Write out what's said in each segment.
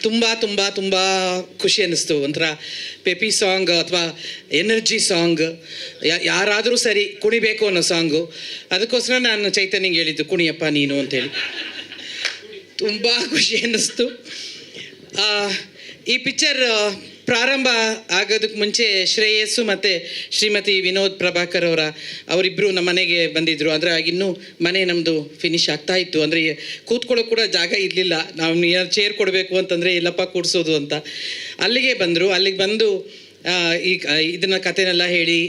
ತುಂಬ ತುಂಬ ತುಂಬ ಖುಷಿ ಅನ್ನಿಸ್ತು. ಒಂಥರ ಪೆಪಿ ಸಾಂಗ್ ಅಥವಾ ಎನರ್ಜಿ ಸಾಂಗ್, ಯಾರಾದರೂ ಸರಿ ಕುಣಿಬೇಕು ಅನ್ನೋ ಸಾಂಗು. ಅದಕ್ಕೋಸ್ಕರ ನಾನು ಚೈತನ್ಯಂಗೆ ಹೇಳಿದ್ದು ಕುಣಿಯಪ್ಪ ನೀನು ಅಂತೇಳಿ. ತುಂಬ ಖುಷಿ ಅನ್ನಿಸ್ತು. ಈ ಪಿಕ್ಚರ್ ಪ್ರಾರಂಭ ಆಗೋದಕ್ಕೆ ಮುಂಚೆ ಶ್ರೇಯಸ್ಸು ಮತ್ತು ಶ್ರೀಮತಿ ವಿನೋದ್ ಪ್ರಭಾಕರ್ ಅವರಿಬ್ಬರು ನಮ್ಮ ಮನೆಗೆ ಬಂದಿದ್ದರು. ಅಂದರೆ ಆಗಿನ್ನೂ ಮನೆ ನಮ್ಮದು ಫಿನಿಶ್ ಆಗ್ತಾಯಿತ್ತು. ಅಂದರೆ ಕೂತ್ಕೊಳ್ಳೋಕೆ ಕೂಡ ಜಾಗ ಇರಲಿಲ್ಲ. ನಾವು ಚೇರ್ ಕೊಡಬೇಕು ಅಂತಂದರೆ ಎಲ್ಲಪ್ಪ ಕೂಡಿಸೋದು ಅಂತ ಅಲ್ಲಿಗೆ ಬಂದರು. ಅಲ್ಲಿಗೆ ಬಂದು ಇದನ್ನು ಕಥೆನೆಲ್ಲ ಹೇಳಿ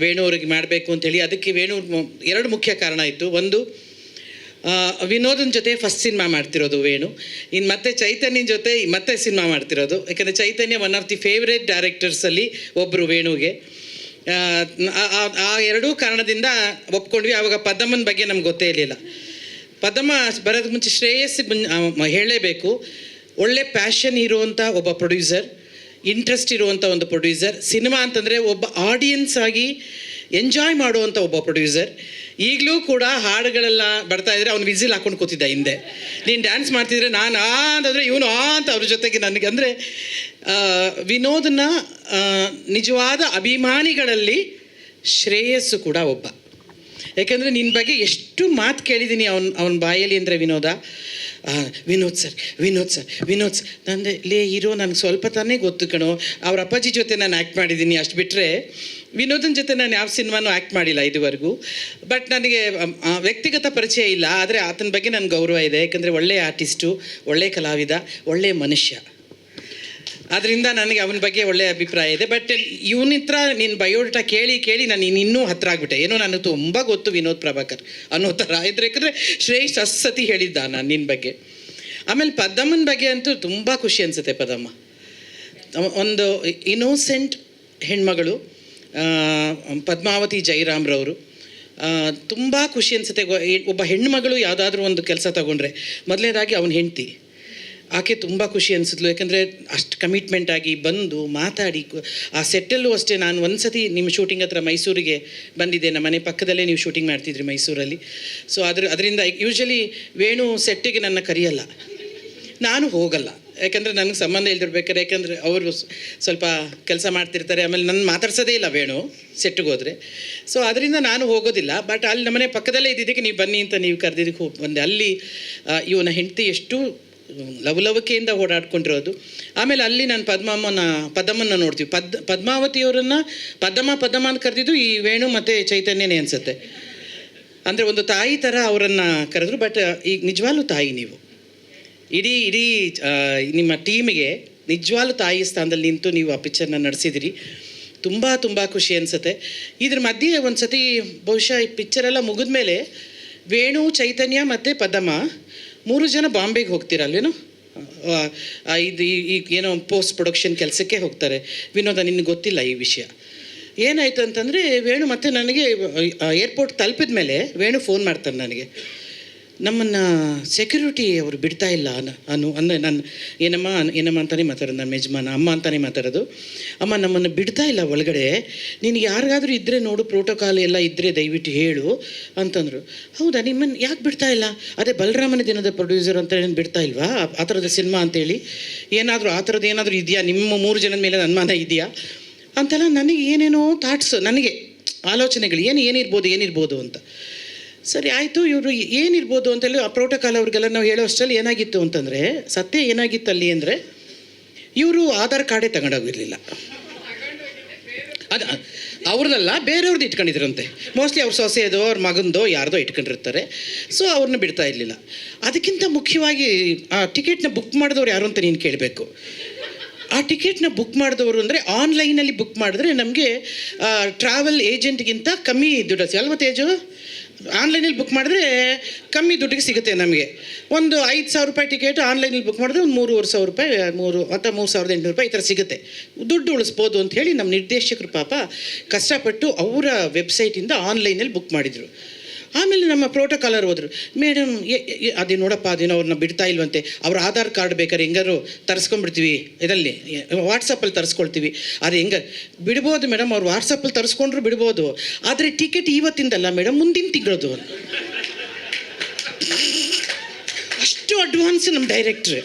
ವೇಣು ಅವ್ರಿಗೆ ಮಾಡಬೇಕು ಅಂಥೇಳಿ. ಅದಕ್ಕೆ ವೇಣು ಎರಡು ಮುಖ್ಯ ಕಾರಣ ಇತ್ತು. ಒಂದು, ವಿನೋದನ ಜೊತೆ ಫಸ್ಟ್ ಸಿನಿಮಾ ಮಾಡ್ತಿರೋದು ವೇಣು. ಇನ್ನು ಮತ್ತೆ ಚೈತನ್ಯನ ಜೊತೆ ಮತ್ತೆ ಸಿನಿಮಾ ಮಾಡ್ತಿರೋದು. ಯಾಕಂದರೆ ಚೈತನ್ಯ ಒನ್ ಆಫ್ ದಿ ಫೇವ್ರೇಟ್ ಡೈರೆಕ್ಟರ್ಸಲ್ಲಿ ಒಬ್ಬರು ವೇಣುಗೆ. ಆ ಎರಡೂ ಕಾರಣದಿಂದ ಒಪ್ಕೊಂಡ್ವಿ. ಆವಾಗ ಪದ್ಮನ ಬಗ್ಗೆ ನಮ್ಗೆ ಗೊತ್ತೇ ಇರಲಿಲ್ಲ. ಪದ್ಮ ಬರೋದಕ್ಕೆ ಮುಂಚೆ ಶ್ರೇಯಸ್ ಹೇಳಲೇಬೇಕು, ಒಳ್ಳೆ ಪ್ಯಾಷನ್ ಇರುವಂಥ ಒಬ್ಬ ಪ್ರೊಡ್ಯೂಸರ್, ಇಂಟ್ರೆಸ್ಟ್ ಇರುವಂಥ ಒಂದು ಪ್ರೊಡ್ಯೂಸರ್, ಸಿನಿಮಾ ಅಂತಂದರೆ ಒಬ್ಬ ಆಡಿಯನ್ಸ್ ಆಗಿ ಎಂಜಾಯ್ ಮಾಡುವಂಥ ಒಬ್ಬ ಪ್ರೊಡ್ಯೂಸರ್. ಈಗಲೂ ಕೂಡ ಹಾಡುಗಳೆಲ್ಲ ಬರ್ತಾಯಿದ್ರೆ ಅವ್ನು ವಿಸಿಲ್ ಹಾಕ್ಕೊಂಡು ಕೂತಿದ್ದ ಹಿಂದೆ. ನೀನು ಡ್ಯಾನ್ಸ್ ಮಾಡ್ತಿದ್ರೆ ನಾನು ಅಂತಂದರೆ ಇವನು ಅಂತ ಅವ್ರ ಜೊತೆಗೆ ನನಗೆ. ಅಂದರೆ ವಿನೋದನ ನಿಜವಾದ ಅಭಿಮಾನಿಗಳಲ್ಲಿ ಶ್ರೇಯಸ್ಸು ಕೂಡ ಒಬ್ಬ. ಯಾಕೆಂದರೆ ನಿನ್ನ ಬಗ್ಗೆ ಎಷ್ಟು ಮಾತು ಕೇಳಿದ್ದೀನಿ ಅವನ ಬಾಯಲ್ಲಿ ಅಂದರೆ Vinod sir Vinod sir Vinod sir. ನಂದೆ ಲೇ ಹೀರೋ ನನಗೆ ಸ್ವಲ್ಪ ತಾನೇ ಗೊತ್ತು ಕಣೋ. ಅವ್ರ ಅಪ್ಪಾಜಿ ಜೊತೆ ನಾನು ಆ್ಯಕ್ಟ್ ಮಾಡಿದ್ದೀನಿ, ಅಷ್ಟು ಬಿಟ್ಟರೆ ವಿನೋದನ ಜೊತೆ ನಾನು ಯಾವ ಸಿನಿಮಾನೂ ಆ್ಯಕ್ಟ್ ಮಾಡಿಲ್ಲ ಇದುವರೆಗೂ. ಬಟ್ ನನಗೆ ವ್ಯಕ್ತಿಗತ ಪರಿಚಯ ಇಲ್ಲ, ಆದರೆ ಆತನ ಬಗ್ಗೆ ನನಗೆ ಗೌರವ ಇದೆ. ಯಾಕಂದರೆ ಒಳ್ಳೆಯ ಆರ್ಟಿಸ್ಟು, ಒಳ್ಳೆಯ ಕಲಾವಿದ, ಒಳ್ಳೆಯ ಮನುಷ್ಯ. ಆದ್ದರಿಂದ ನನಗೆ ಅವನ ಬಗ್ಗೆ ಒಳ್ಳೆಯ ಅಭಿಪ್ರಾಯ ಇದೆ. ಬಟ್ ಇವನಿತ್ರ ನಿನ್ನ ಬಯೋಡಾಟಾ ಕೇಳಿ ನಾನು ಇನ್ನೂ ಹತ್ತಿರ ಆಗಿಬಿಟ್ಟೆ. ಏನೋ ನನಗೆ ತುಂಬ ಗೊತ್ತು ವಿನೋದ್ ಪ್ರಭಾಕರ್ ಅನ್ನೋ ಥರ ಇದ್ರೆ. ಯಾಕಂದರೆ ಶ್ರೇಷ್ಠ ಸತಿ ಹೇಳಿದ್ದ ನಾನು ನಿನ್ನ ಬಗ್ಗೆ. ಆಮೇಲೆ ಪದ್ಮನ ಬಗ್ಗೆ ಅಂತೂ ತುಂಬ ಖುಷಿ ಅನಿಸುತ್ತೆ. ಪದ್ಮ ಒಂದು ಇನ್ನೋಸೆಂಟ್ ಹೆಣ್ಮಗಳು, ಪದ್ಮಾವತಿ ಜೈರಾಮ್ರವರು. ತುಂಬ ಖುಷಿ ಅನಿಸುತ್ತೆ. ಒಬ್ಬ ಹೆಣ್ಮಗಳು ಯಾವುದಾದ್ರೂ ಒಂದು ಕೆಲಸ ತಗೊಂಡ್ರೆ ಮೊದಲನೇದಾಗಿ ಅವನ ಹೆಂಡತಿ, ಆಕೆ ತುಂಬ ಖುಷಿ ಅನಿಸಿದ್ಲು. ಯಾಕಂದರೆ ಅಷ್ಟು ಕಮಿಟ್ಮೆಂಟಾಗಿ ಬಂದು ಮಾತಾಡಿ ಆ ಸೆಟ್ಟಲ್ಲೂ ಅಷ್ಟೇ. ನಾನು ಒಂದು ಸತಿ ನಿಮ್ಮ ಶೂಟಿಂಗ್ ಹತ್ರ ಮೈಸೂರಿಗೆ ಬಂದಿದ್ದೆ. ನಮ್ಮ ಮನೆ ಪಕ್ಕದಲ್ಲೇ ನೀವು ಶೂಟಿಂಗ್ ಮಾಡ್ತಿದ್ರಿ ಮೈಸೂರಲ್ಲಿ. ಸೊ ಅದರಿಂದ ಯೂಶ್ವಲಿ ವೇಣು ಸೆಟ್ಟಿಗೆ ನನ್ನ ಕರೆಯಲ್ಲ, ನಾನು ಹೋಗಲ್ಲ. ಯಾಕಂದರೆ ನನಗೆ ಸಂಬಂಧ ಇಲ್ದಿರ್ಬೇಕಾರೆ. ಯಾಕಂದರೆ ಅವರು ಸ್ವಲ್ಪ ಕೆಲಸ ಮಾಡ್ತಿರ್ತಾರೆ. ಆಮೇಲೆ ನನ್ನ ಮಾತಾಡ್ಸೋದೇ ಇಲ್ಲ ವೇಣು ಸೆಟ್ಟಿಗೆ ಹೋದರೆ. ಸೊ ಅದರಿಂದ ನಾನು ಹೋಗೋದಿಲ್ಲ. ಬಟ್ ಅಲ್ಲಿ ನಮ್ಮನೆ ಪಕ್ಕದಲ್ಲೇ ಇದ್ದಿದ್ದಕ್ಕೆ ನೀವು ಬನ್ನಿ ಅಂತ ನೀವು ಕರೆದಿದ್ದಕ್ಕೆ ಹೋಗಿ ಬಂದೆ. ಅಲ್ಲಿ ಇವನ ಹೆಂಡತಿ ಎಷ್ಟು ಲವಲವಿಕೆಯಿಂದ ಓಡಾಡ್ಕೊಂಡಿರೋದು. ಆಮೇಲೆ ಅಲ್ಲಿ ನಾನು ಪದ್ಮನ್ನ ನೋಡ್ತೀವಿ. ಪದ್ಮಾವತಿಯವರನ್ನು ಪದ್ಮ ಅಂತ ಕರೆದಿದ್ದು ಈ ವೇಣು ಮತ್ತು ಚೈತನ್ಯನೇ ಅನಿಸುತ್ತೆ. ಅಂದರೆ ಒಂದು ತಾಯಿ ಥರ ಅವರನ್ನು ಕರೆದ್ರು. ಬಟ್ ಈಗ ನಿಜವಾಗ್ಲೂ ತಾಯಿ ನೀವು. ಇಡೀ ನಿಮ್ಮ ಟೀಮಿಗೆ ನಿಜವಾಗ್ಲೂ ತಾಯಿ ಸ್ಥಾನದಲ್ಲಿ ನಿಂತು ನೀವು ಆ ಪಿಕ್ಚರ್ನ ನಡೆಸಿದಿರಿ. ತುಂಬ ಖುಷಿ ಅನಿಸುತ್ತೆ. ಇದ್ರ ಮಧ್ಯೆ ಒಂದು ಸತಿ ಬಹುಶಃ ಈ ಪಿಕ್ಚರೆಲ್ಲ ಮುಗಿದ ಮೇಲೆ ವೇಣು, ಚೈತನ್ಯ ಮತ್ತು ಪದ್ಮ 3 ಜನ ಬಾಂಬೆಗೆ ಹೋಗ್ತೀರಲ್ವೇನೋ. ಈಗ ಏನೋ ಪೋಸ್ಟ್ ಪ್ರೊಡಕ್ಷನ್ ಕೆಲಸಕ್ಕೆ ಹೋಗ್ತಾರೆ. ವಿನೋದ, ನಿನಗೆ ಗೊತ್ತಿಲ್ಲ ಈ ವಿಷಯ. ಏನಾಯಿತು ಅಂತಂದರೆ ವೇಣು ಮತ್ತು ನನಗೆ ಏರ್ಪೋರ್ಟ್ ತಲುಪಿದ ಮೇಲೆ ವೇಣು ಫೋನ್ ಮಾಡ್ತಾನೆ ನನಗೆ. ನಮ್ಮನ್ನು ಸೆಕ್ಯೂರಿಟಿ ಅವರು ಬಿಡ್ತಾ ಇಲ್ಲ ಅಂದರೆ ನಾನು ಏನಮ್ಮ ಅಂತಲೇ ಮಾತಾಡೋದು. ನನ್ನ ಯಜಮಾನ ಅಮ್ಮ ಅಂತಲೇ ಮಾತಾಡೋದು. ಅಮ್ಮ, ನಮ್ಮನ್ನು ಬಿಡ್ತಾ ಇಲ್ಲ ಒಳಗಡೆ, ನಿನಗೆ ಯಾರಿಗಾದರೂ ಇದ್ದರೆ ನೋಡು, ಪ್ರೋಟೋಕಾಲ್ ಎಲ್ಲ ಇದ್ದರೆ ದಯವಿಟ್ಟು ಹೇಳು ಅಂತಂದರು. ಹೌದಾ, ನಿಮ್ಮನ್ನು ಯಾಕೆ ಬಿಡ್ತಾ ಇಲ್ಲ? ಅದೇ ಬಲರಾಮನ ದಿನದ ಪ್ರೊಡ್ಯೂಸರ್ ಅಂತ ಏನು ಬಿಡ್ತಾ ಇಲ್ವಾ ಆ ಥರದ ಸಿನಿಮಾ ಅಂತೇಳಿ? ಏನಾದರೂ ಆ ಥರದ್ದು ಏನಾದರೂ ಇದೆಯಾ? ನಿಮ್ಮ 3 ಜನದ ಮೇಲೆ ಅನುಮಾನ ಇದೆಯಾ ಅಂತೆಲ್ಲ ನನಗೆ ಏನೇನೋ ಥಾಟ್ಸ್, ನನಗೆ ಆಲೋಚನೆಗಳು ಏನಿರ್ಬೋದು ಅಂತ. ಸರಿ ಆಯಿತು, ಇವರು ಏನಿರ್ಬೋದು ಅಂತೇಳಿ ಆ ಪ್ರೋಟೋಕಾಲ್ ಅವ್ರಿಗೆಲ್ಲ ನಾವು ಹೇಳೋ ಅಷ್ಟರಲ್ಲಿ ಏನಾಗಿತ್ತು ಅಂತಂದರೆ, ಸತ್ಯ ಏನಾಗಿತ್ತು ಅಲ್ಲಿ ಅಂದರೆ, ಇವರು ಆಧಾರ್ ಕಾರ್ಡೇ ತಗೊಂಡೋಗಿರಲಿಲ್ಲ. ಅದು ಅವ್ರದ್ದಲ್ಲ, ಬೇರೆಯವ್ರದ್ದು ಇಟ್ಕೊಂಡಿದ್ರಂತೆ. ಮೋಸ್ಟ್ಲಿ ಅವ್ರ ಸೊಸೆಯದೋ ಅವ್ರ ಮಗಂದೋ ಯಾರ್ದೋ ಇಟ್ಕೊಂಡಿರ್ತಾರೆ. ಸೊ ಅವ್ರನ್ನ ಬಿಡ್ತಾ ಇರಲಿಲ್ಲ. ಅದಕ್ಕಿಂತ ಮುಖ್ಯವಾಗಿ ಆ ಟಿಕೆಟ್ನ ಬುಕ್ ಮಾಡಿದವ್ರು ಯಾರು ಅಂತ ನೀನು ಕೇಳಬೇಕು. ಆ ಟಿಕೆಟ್ನ ಬುಕ್ ಮಾಡಿದವರು ಅಂದರೆ ಆನ್ಲೈನಲ್ಲಿ ಬುಕ್ ಮಾಡಿದ್ರೆ ನಮಗೆ ಟ್ರಾವೆಲ್ ಏಜೆಂಟ್ಗಿಂತ ಕಮ್ಮಿ ದುಡ್ಡು ಅಲ್ವ ತೇಜು? ಆನ್ಲೈನಲ್ಲಿ ಬುಕ್ ಮಾಡಿದ್ರೆ ಕಮ್ಮಿ ದುಡ್ಡಿಗೆ ಸಿಗುತ್ತೆ ನಮಗೆ. ಒಂದು 5,000 ರೂಪಾಯಿ ಟಿಕೆಟ್ ಆನ್ಲೈನಲ್ಲಿ ಬುಕ್ ಮಾಡಿದ್ರೆ ಒಂದು 3,500 ರೂಪಾಯಿ, 3,800 ರೂಪಾಯಿ ಈ ಥರ ಸಿಗುತ್ತೆ. ದುಡ್ಡು ಉಳಿಸ್ಬೋದು ಅಂತ ಹೇಳಿ ನಮ್ಮ ನಿರ್ದೇಶಕರು ಪಾಪ ಕಷ್ಟಪಟ್ಟು ಅವರ ವೆಬ್ಸೈಟಿಂದ ಆನ್ಲೈನಲ್ಲಿ ಬುಕ್ ಮಾಡಿದರು. ಆಮೇಲೆ ನಮ್ಮ ಪ್ರೋಟೋಕಾಲರ್ ಹೋದರು. ಮೇಡಮ್ ಅದೇ ನೋಡಪ್ಪ, ಅದೇನೋ ಅವ್ರನ್ನ ಬಿಡ್ತಾ ಇಲ್ವಂತೆ, ಅವ್ರ ಆಧಾರ್ ಕಾರ್ಡ್ ಬೇಕಾದ್ರೆ ಹೆಂಗಾರು ತರಿಸ್ಕೊಂಡ್ಬಿಡ್ತೀವಿ, ಇದರಲ್ಲಿ ವಾಟ್ಸಪ್ಪಲ್ಲಿ ತರಿಸ್ಕೊಳ್ತೀವಿ. ಅದು ಹೆಂಗೆ ಬಿಡ್ಬೋದು ಮೇಡಮ್, ಅವ್ರು ವಾಟ್ಸಪ್ಪಲ್ಲಿ ತರಿಸ್ಕೊಂಡ್ರು ಬಿಡ್ಬೋದು, ಆದರೆ ಟಿಕೆಟ್ ಇವತ್ತಿಂದಲ್ಲ ಮೇಡಮ್, ಮುಂದಿನ ತಿಂಗಳದು. ಅಷ್ಟು ಅಡ್ವಾನ್ಸ್ ನಮ್ಮ ಡೈರೆಕ್ಟ್ರು.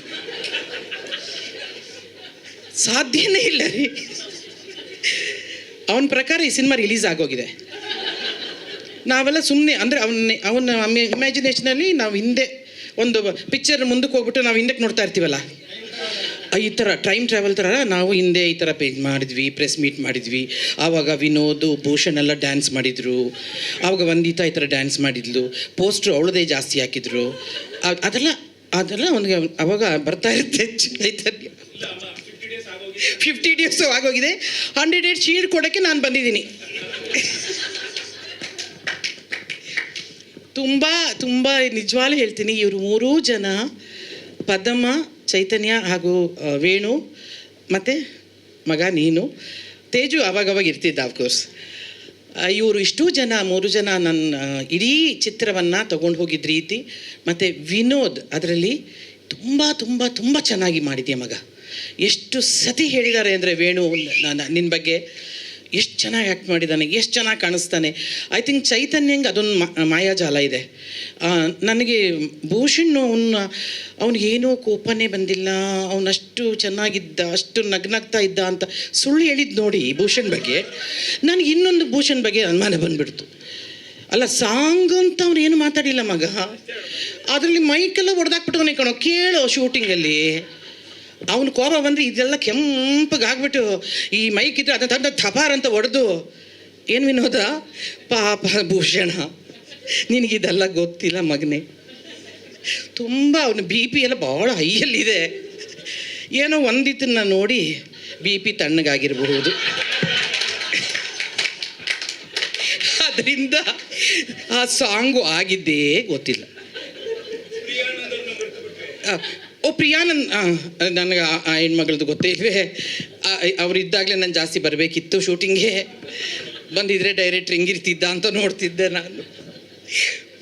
ಸಾಧ್ಯನೇ ಇಲ್ಲ ರೀ. ಅವನ ಪ್ರಕಾರ ಈ ಸಿನಿಮಾ ರಿಲೀಸ್ ಆಗೋಗಿದೆ. ನಾವೆಲ್ಲ ಸುಮ್ಮನೆ ಅಂದರೆ ಅವನ ಇಮ್ಯಾಜಿನೇಷನಲ್ಲಿ ನಾವು ಹಿಂದೆ ಒಂದು ಪಿಕ್ಚರ್ ಮುಂದಕ್ಕೆ ಹೋಗ್ಬಿಟ್ಟು ನಾವು ಹಿಂದಕ್ಕೆ ನೋಡ್ತಾ ಇರ್ತೀವಲ್ಲ, ಈ ಥರ ಟೈಮ್ ಟ್ರಾವೆಲ್ ಥರ ನಾವು ಹಿಂದೆ ಈ ಥರ ಪೇಜ್ ಮಾಡಿದ್ವಿ, ಪ್ರೆಸ್ ಮೀಟ್ ಮಾಡಿದ್ವಿ. ಆವಾಗ ವಿನೋದ್, ಭೂಷಣ್ ಎಲ್ಲ ಡ್ಯಾನ್ಸ್ ಮಾಡಿದರು. ಆವಾಗ ವಂದಿತಾ ಈ ಥರ ಡ್ಯಾನ್ಸ್ ಮಾಡಿದ್ಲು. ಪೋಸ್ಟ್ರು ಅವಳದೇ ಜಾಸ್ತಿ ಹಾಕಿದ್ರು. ಅದೆಲ್ಲ ಅವನಿಗೆ ಅವಾಗ ಬರ್ತಾ ಇರುತ್ತೆ ಚೈತನ್ಯ. 50 ಡೇಸು ಆಗೋಗಿದೆ. 100 ಡೇಸ್ ಶೀಲ್ಡ್ ಕೊಡೋಕ್ಕೆ ನಾನು ಬಂದಿದ್ದೀನಿ. ತುಂಬ ನಿಜವಾಗ್ಲೂ ಹೇಳ್ತೀನಿ, ಇವರು 3 ಜನ, ಪದಮ್ಮ, ಚೈತನ್ಯ ಹಾಗೂ ವೇಣು ಮತ್ತು ಮಗ ನೀನು, ತೇಜು ಅವಾಗವಾಗ ಇರ್ತಿದ್ದ ಆಫ್ಕೋರ್ಸ್. ಇವರು ಇಷ್ಟೂ ಜನ 3 ಜನ ನನ್ನ ಇಡೀ ಚಿತ್ರವನ್ನು ತಗೊಂಡು ಹೋಗಿದ್ದ ರೀತಿ, ಮತ್ತು ವಿನೋದ್ ಅದರಲ್ಲಿ ತುಂಬ ಚೆನ್ನಾಗಿ ಮಾಡಿದ್ಯಾ ಮಗ. ಎಷ್ಟು ಸತಿ ಹೇಳಿದ್ದಾರೆ ಅಂದರೆ ವೇಣು ನಿನ್ನ ಬಗ್ಗೆ, ಎಷ್ಟು ಚೆನ್ನಾಗಿ ಆ್ಯಕ್ಟ್ ಮಾಡಿದ್ದಾನೆ, ಎಷ್ಟು ಚೆನ್ನಾಗಿ ಕಾಣಿಸ್ತಾನೆ. ಐ ಥಿಂಕ್ ಚೈತನ್ಯಂಗೆ ಅದೊಂದು ಮಾಯಾಜಾಲ ಇದೆ. ನನಗೆ ಭೂಷಣ್ ಅವನಿಗೇನೋ ಕೋಪನೇ ಬಂದಿಲ್ಲ, ಅವನಷ್ಟು ಚೆನ್ನಾಗಿದ್ದ, ಅಷ್ಟು ನಗ್ನಗ್ತಾ ಇದ್ದ ಅಂತ ಸುಳ್ಳು ಹೇಳಿದ್ದು ನೋಡಿ ಭೂಷಣ್ ಬಗ್ಗೆ. ನನಗೆ ಇನ್ನೊಂದು ಭೂಷಣ್ ಬಗ್ಗೆ ಅನುಮಾನ ಬಂದುಬಿಡ್ತು. ಅಲ್ಲ, ಸಾಂಗ್ ಅಂತ ಅವ್ನು ಏನು ಮಾತಾಡಿಲ್ಲ ಮಗ, ಅದರಲ್ಲಿ ಮೈಕೆಲ್ಲ ಹೊಡೆದಾಕ್ಬಿಟ್ಟವನೇ ಕಣೋ. ಕೇಳೋ ಶೂಟಿಂಗಲ್ಲಿ ಅವನು ಕೋಪ ಬಂದರೆ ಇದೆಲ್ಲ ಕೆಂಪಗಾಗ್ಬಿಟ್ಟು ಈ ಮೈಕ್ ಇದ್ರೆ ಅದನ್ನ ತಂದ ಥಪಾರ್ ಅಂತ ಹೊಡೆದು, ಏನು ವಿನೋದ ಪಾಪ ಭೂಷಣ, ನಿನಗಿದೆಲ್ಲ ಗೊತ್ತಿಲ್ಲ ಮಗನೇ. ತುಂಬ ಅವನು BP ಎಲ್ಲ ಭಾಳ ಹೈಯಲ್ಲಿದೆ. ಏನೋ ಒಂದಿದ್ದನ್ನು ನೋಡಿ BP ತಣ್ಣಗಾಗಿರಬಹುದು. ಅದರಿಂದ ಆ ಸಾಂಗು ಆಗಿದ್ದೇ ಗೊತ್ತಿಲ್ಲ. ಪ್ರಿಯಾನಂದ್, ನನಗೆ ಆ ಹೆಣ್ಮಗಳದ್ದು ಗೊತ್ತೇ ಇಲ್ವೇ. ಅವರಿದ್ದಾಗಲೇ ನಾನು ಜಾಸ್ತಿ ಬರಬೇಕಿತ್ತು ಶೂಟಿಂಗ್ಗೆ. ಬಂದಿದ್ರೆ ಡೈರೆಕ್ಟ್ರ್ ಹೆಂಗಿರ್ತಿದ್ದ ಅಂತ ನೋಡ್ತಿದ್ದೆ ನಾನು.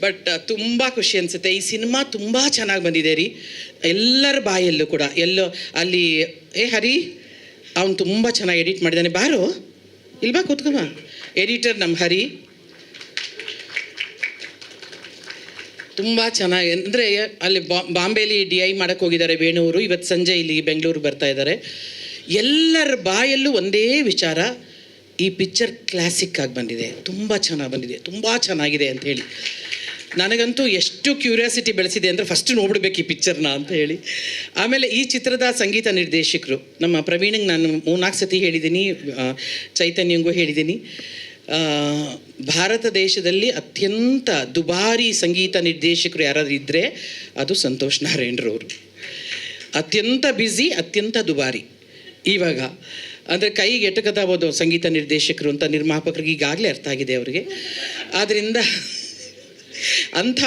ಬಟ್ ತುಂಬ ಖುಷಿ ಅನಿಸುತ್ತೆ. ಈ ಸಿನಿಮಾ ತುಂಬ ಚೆನ್ನಾಗಿ ಬಂದಿದೆ ರೀ. ಎಲ್ಲರ ಬಾಯಲ್ಲೂ ಕೂಡ ಅಲ್ಲಿ ಹರಿ ಅವನು ತುಂಬ ಚೆನ್ನಾಗಿ ಎಡಿಟ್ ಮಾಡಿದ್ದಾನೆ. ಬಾರೋ ಇಲ್ಲಿ ಬಾ ಕೂತ್ಕೊಮ್ಮ. ಎಡಿಟರ್ ನಮ್ಮ ಹರಿ ತುಂಬ ಚೆನ್ನಾಗಿ, ಅಂದರೆ ಅಲ್ಲಿ ಬಾಂಬೆಲಿ DI ಮಾಡೋಕ್ಕೆ ಹೋಗಿದ್ದಾರೆ ವೇಣುವರು. ಇವತ್ತು ಸಂಜೆ ಇಲ್ಲಿ ಬೆಂಗಳೂರು ಬರ್ತಾ ಇದ್ದಾರೆ. ಎಲ್ಲರ ಬಾಯಲ್ಲೂ ಒಂದೇ ವಿಚಾರ, ಈ ಪಿಕ್ಚರ್ ಕ್ಲಾಸಿಕ್ ಆಗಿ ಬಂದಿದೆ, ತುಂಬ ಚೆನ್ನಾಗಿ ಬಂದಿದೆ, ತುಂಬ ಚೆನ್ನಾಗಿದೆ ಅಂತ ಹೇಳಿ. ನನಗಂತೂ ಎಷ್ಟು ಕ್ಯೂರಿಯಾಸಿಟಿ ಬೆಳೆಸಿದೆ ಅಂದರೆ ಫಸ್ಟ್ ನೋಡ್ಬಿಡ್ಬೇಕು ಈ ಪಿಕ್ಚರ್ನ ಅಂತ ಹೇಳಿ. ಆಮೇಲೆ ಈ ಚಿತ್ರದ ಸಂಗೀತ ನಿರ್ದೇಶಕರು ನಮ್ಮ ಪ್ರವೀಣಿಗೆ ನಾನು 3-4 ಸತಿ ಹೇಳಿದ್ದೀನಿ, ಚೈತನ್ಯಂಗೂ ಹೇಳಿದ್ದೀನಿ. ಭಾರತ ದೇಶದಲ್ಲಿ ಅತ್ಯಂತ ದುಬಾರಿ ಸಂಗೀತ ನಿರ್ದೇಶಕರು ಯಾರಾದರೂ ಇದ್ದರೆ ಅದು ಸಂತೋಷ್ ನಾರಾಯಣ್ರವರು. ಅತ್ಯಂತ ಬ್ಯುಸಿ, ಅತ್ಯಂತ ದುಬಾರಿ. ಇವಾಗ ಅಂದರೆ ಕೈಗೆ ಎಟಕತಾಬೋದು ಸಂಗೀತ ನಿರ್ದೇಶಕರು ಅಂತ ನಿರ್ಮಾಪಕರಿಗೆ ಈಗಾಗಲೇ ಅರ್ಥ ಆಗಿದೆ ಅವರಿಗೆ. ಆದ್ದರಿಂದ ಅಂಥ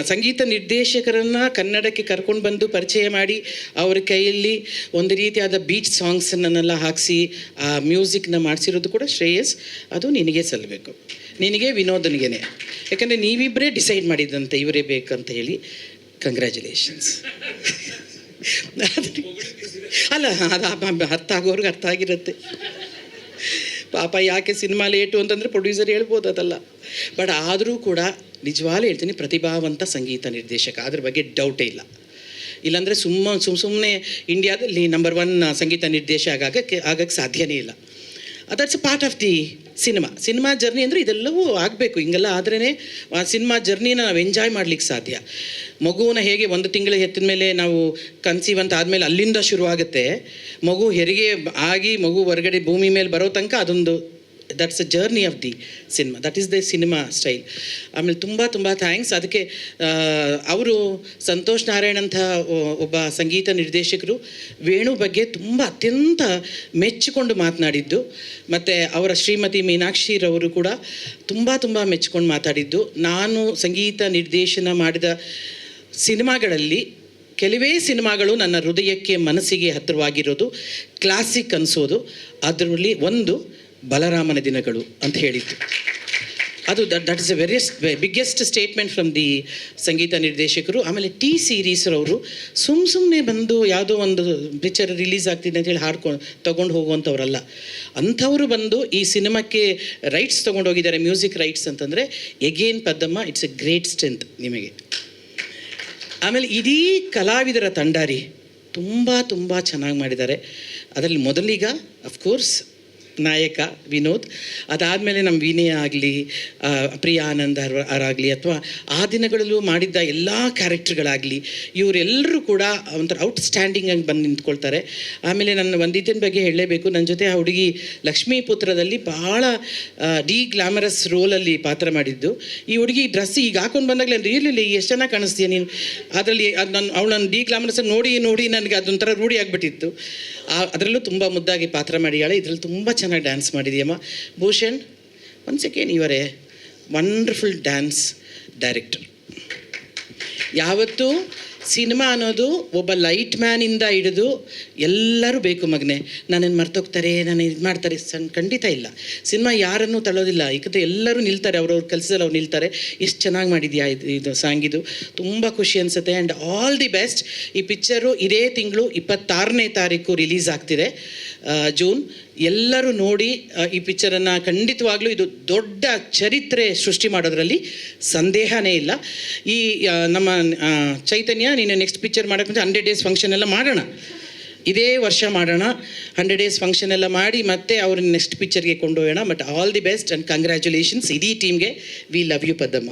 ಸಂಗೀತ ನಿರ್ದೇಶಕರನ್ನು ಕನ್ನಡಕ್ಕೆ ಕರ್ಕೊಂಡು ಬಂದು ಪರಿಚಯ ಮಾಡಿ ಅವ್ರ ಕೈಯಲ್ಲಿ ಒಂದು ರೀತಿಯಾದ ಬೀಚ್ ಸಾಂಗ್ಸನ್ನೆಲ್ಲ ಹಾಕಿಸಿ ಆ ಮ್ಯೂಸಿಕ್ನ ಮಾಡಿಸಿರೋದು ಕೂಡ ಶ್ರೇಯಸ್, ಅದು ನಿನಗೆ ಸಲ್ಲಬೇಕು, ನಿನಗೆ ವಿನೋದನಿಗೇನೆ. ಯಾಕಂದರೆ ನೀವಿಬ್ಬರೇ ಡಿಸೈಡ್ ಮಾಡಿದ್ದಂತೆ ಇವರೇ ಬೇಕಂತ ಹೇಳಿ. ಕಂಗ್ರ್ಯಾಚುಲೇಷನ್ಸ್. ಅಲ್ಲ, ಅದು ಅರ್ಥ ಆಗೋರ್ಗೆ ಅರ್ಥ ಆಗಿರುತ್ತೆ. ಪಾಪ ಯಾಕೆ ಸಿನಿಮಾ ಲೇಟು ಅಂತಂದರೆ ಪ್ರೊಡ್ಯೂಸರ್ ಹೇಳ್ಬೋದು ಅದಲ್ಲ. ಬಟ್ ಆದರೂ ಕೂಡ ನಿಜವಾಗ್ಲೂ ಹೇಳ್ತೀನಿ, ಪ್ರತಿಭಾವಂತ ಸಂಗೀತ ನಿರ್ದೇಶಕ, ಅದ್ರ ಬಗ್ಗೆ ಡೌಟೇ ಇಲ್ಲ. ಇಲ್ಲಾಂದರೆ ಸುಮ್ಮನೆ ಇಂಡಿಯಾದಲ್ಲಿ ನಂಬರ್ 1 ಸಂಗೀತ ನಿರ್ದೇಶಕ ಆಗಕ್ಕೆ ಸಾಧ್ಯನೇ ಇಲ್ಲ. That's a part of the cinema journey. ಅಂದರೆ ಇದೆಲ್ಲವೂ ಆಗಬೇಕು, ಹಿಂಗೆಲ್ಲ ಆದ್ರೇ ಆ ಸಿನಿಮಾ ಜರ್ನಿನ ನಾವು ಎಂಜಾಯ್ ಮಾಡ್ಲಿಕ್ಕೆ ಸಾಧ್ಯ. ಮಗುವನ್ನ ಹೇಗೆ 1 ತಿಂಗಳು ಹೆತ್ತಿದ ಮೇಲೆ ನಾವು ಕನ್ಸೀವ್ ಅಂತ ಆದಮೇಲೆ ಅಲ್ಲಿಂದ ಶುರುವಾಗುತ್ತೆ, ಮಗು ಹೆರಿಗೆ ಆಗಿ ಮಗು ಹೊರಗಡೆ ಭೂಮಿ ಮೇಲೆ ಬರೋ ತನಕ ಅದೊಂದು that's a journey of the cinema. That is the cinema style. ಆಮೇಲೆ ತುಂಬ ಥ್ಯಾಂಕ್ಸ್. ಅದಕ್ಕೆ ಅವರು ಸಂತೋಷ್ ನಾರಾಯಣ್ ಅಂತ ಒಬ್ಬ ಸಂಗೀತ ನಿರ್ದೇಶಕರು ವೇಣು ಬಗ್ಗೆ ಅತ್ಯಂತ ಮೆಚ್ಚಿಕೊಂಡು ಮಾತನಾಡಿದ್ದು, ಮತ್ತು ಅವರ ಶ್ರೀಮತಿ ಮೀನಾಕ್ಷಿರವರು ಕೂಡ ತುಂಬ ಮೆಚ್ಚಿಕೊಂಡು ಮಾತಾಡಿದ್ದು. ನಾನು ಸಂಗೀತ ನಿರ್ದೇಶನ ಮಾಡಿದ ಸಿನಿಮಾಗಳಲ್ಲಿ ಕೆಲವೇ ಸಿನಿಮಾಗಳು ನನ್ನ ಹೃದಯಕ್ಕೆ ಮನಸ್ಸಿಗೆ ಹತ್ತಿರವಾಗಿರೋದು, ಕ್ಲಾಸಿಕ್ ಅನಿಸೋದು. ಅದರಲ್ಲಿ ಒಂದು ಬಲರಾಮನ ದಿನಗಳು ಅಂತ ಹೇಳಿದ್ದು. ಅದು that is a biggest statement from the ಸಂಗೀತ ನಿರ್ದೇಶಕರು. ಆಮೇಲೆ T-Series ಸುಮ್ಮನೆ ಬಂದು ಯಾವುದೋ ಒಂದು ಪಿಕ್ಚರ್ ರಿಲೀಸ್ ಆಗ್ತಿದೆ ಅಂತೇಳಿ ತೊಗೊಂಡು ಹೋಗುವಂಥವ್ರಲ್ಲ. ಅಂಥವರು ಬಂದು ಈ ಸಿನಿಮಾಕ್ಕೆ ರೈಟ್ಸ್ ತೊಗೊಂಡೋಗಿದ್ದಾರೆ, ಮ್ಯೂಸಿಕ್ ರೈಟ್ಸ್ ಅಂತಂದರೆ again Paddamma, it's a great strength ನಿಮಗೆ. ಆಮೇಲೆ ಇಡೀ ಕಲಾವಿದರ ತಂಡ ರೀ, ತುಂಬ ತುಂಬ ಚೆನ್ನಾಗಿ ಮಾಡಿದ್ದಾರೆ. ಅದರಲ್ಲಿ ಮೊದಲಿಗ ಅಫ್ಕೋರ್ಸ್ ನಾಯಕ ವಿನೋದ್, ಅದಾದಮೇಲೆ ನಮ್ಮ ವಿನಯ ಆಗಲಿ, ಪ್ರಿಯಾ ಆನಂದ್ ಅವರಾಗಲಿ, ಅಥವಾ ಆ ದಿನಗಳಲ್ಲೂ ಮಾಡಿದ್ದ ಎಲ್ಲ ಕ್ಯಾರೆಕ್ಟರ್ಗಳಾಗಲಿ, ಇವರೆಲ್ಲರೂ ಕೂಡ ಒಂಥರ ಔಟ್ಸ್ಟ್ಯಾಂಡಿಂಗ್ ಆಗಿ ಬಂದು ನಿಂತ್ಕೊಳ್ತಾರೆ. ಆಮೇಲೆ ನನ್ನ ವಂದಿತನ ಬಗ್ಗೆ ಹೇಳಲೇಬೇಕು. ನನ್ನ ಜೊತೆ ಆ ಹುಡುಗಿ ಲಕ್ಷ್ಮೀಪುತ್ರದಲ್ಲಿ ಬಹಳ ಗ್ಲಾಮರಸ್ ರೋಲಲ್ಲಿ ಪಾತ್ರ ಮಾಡಿದ್ದು. ಈ ಹುಡುಗಿ ಡ್ರೆಸ್ ಈಗ ಹಾಕೊಂಡು ಬಂದಾಗಲೇ ರಿಯಲಿ ಎಷ್ಟು ಚೆನ್ನಾಗಿ ಕಾಣಿಸ್ತೀಯ ನೀನು, ಅದರಲ್ಲಿ ಅದು ಅವಳನ್ನು ಗ್ಲಾಮರಸ್ ನೋಡಿ ನೋಡಿ ನನಗೆ ಅದೊಂಥರ ರೂಢಿ ಆಗಿಬಿಟ್ಟಿತ್ತು. ಅದರಲ್ಲೂ ತುಂಬ ಮುದ್ದಾಗಿ ಪಾತ್ರ ಮಾಡಿಯಾಳೆ. ಇದರಲ್ಲಿ ತುಂಬ ಚೆನ್ನಾಗಿ ಡ್ಯಾನ್ಸ್ ಮಾಡಿದೆಯಮ್ಮ. ಭೂಷಣ್, ಒನ್ ಸೆಕೆಂಡ್, ಇವರೇ ವಂಡರ್ಫುಲ್ ಡ್ಯಾನ್ಸ್ ಡೈರೆಕ್ಟರ್. ಯಾವತ್ತೂ ಸಿನಿಮಾ ಅನ್ನೋದು ಒಬ್ಬ ಲೈಟ್ ಮ್ಯಾನಿಂದ ಹಿಡಿದು ಎಲ್ಲರೂ ಬೇಕು ಮಗನೇ, ನನ್ನನ್ನು ಮರ್ತೋಗ್ತಾರೆ, ನಾನು ಇದು ಮಾಡ್ತಾರೆ, ಖಂಡಿತ ಇಲ್ಲ. ಸಿನಿಮಾ ಯಾರನ್ನೂ ತಳ್ಳೋದಿಲ್ಲ, ಏಕೆಂದರೆ ಎಲ್ಲರೂ ನಿಲ್ತಾರೆ, ಅವ್ರವ್ರ ಕೆಲಸದಲ್ಲಿ ಅವ್ರು ನಿಲ್ತಾರೆ. ಎಷ್ಟು ಚೆನ್ನಾಗಿ ಮಾಡಿದ್ಯಾ ಇದು ಸಾಂಗಿದು, ತುಂಬ ಖುಷಿ ಅನಿಸುತ್ತೆ. And all the best. ಈ ಪಿಕ್ಚರು ಇದೇ ತಿಂಗಳು 26ನೇ ತಾರೀಕು ರಿಲೀಸ್ ಆಗ್ತಿದೆ, ಜೂನ್. ಎಲ್ಲರೂ ನೋಡಿ ಈ ಪಿಕ್ಚರನ್ನು. ಖಂಡಿತವಾಗ್ಲೂ ಇದು ದೊಡ್ಡ ಚರಿತ್ರೆ ಸೃಷ್ಟಿ ಮಾಡೋದ್ರಲ್ಲಿ ಸಂದೇಹನೇ ಇಲ್ಲ. ಈ ನಮ್ಮ ಚೈತನ್ಯ, ನೀನು ನೆಕ್ಸ್ಟ್ ಪಿಕ್ಚರ್ ಮಾಡೋಕ್ಕೆ ಮುಂಚೆ 100 ಡೇಸ್ ಫಂಕ್ಷನ್ ಎಲ್ಲ ಮಾಡೋಣ, ಇದೇ ವರ್ಷ ಮಾಡೋಣ. 100 ಡೇಸ್ ಫಂಕ್ಷನ್ ಎಲ್ಲ ಮಾಡಿ ಮತ್ತೆ ಅವ್ರನ್ನ ನೆಕ್ಸ್ಟ್ ಪಿಕ್ಚರ್ಗೆ ಕೊಂಡೊಯ್ಯೋಣ. But all the best and congratulations ಇಡೀ ಟೀಮ್ಗೆ. We love you Paddamma.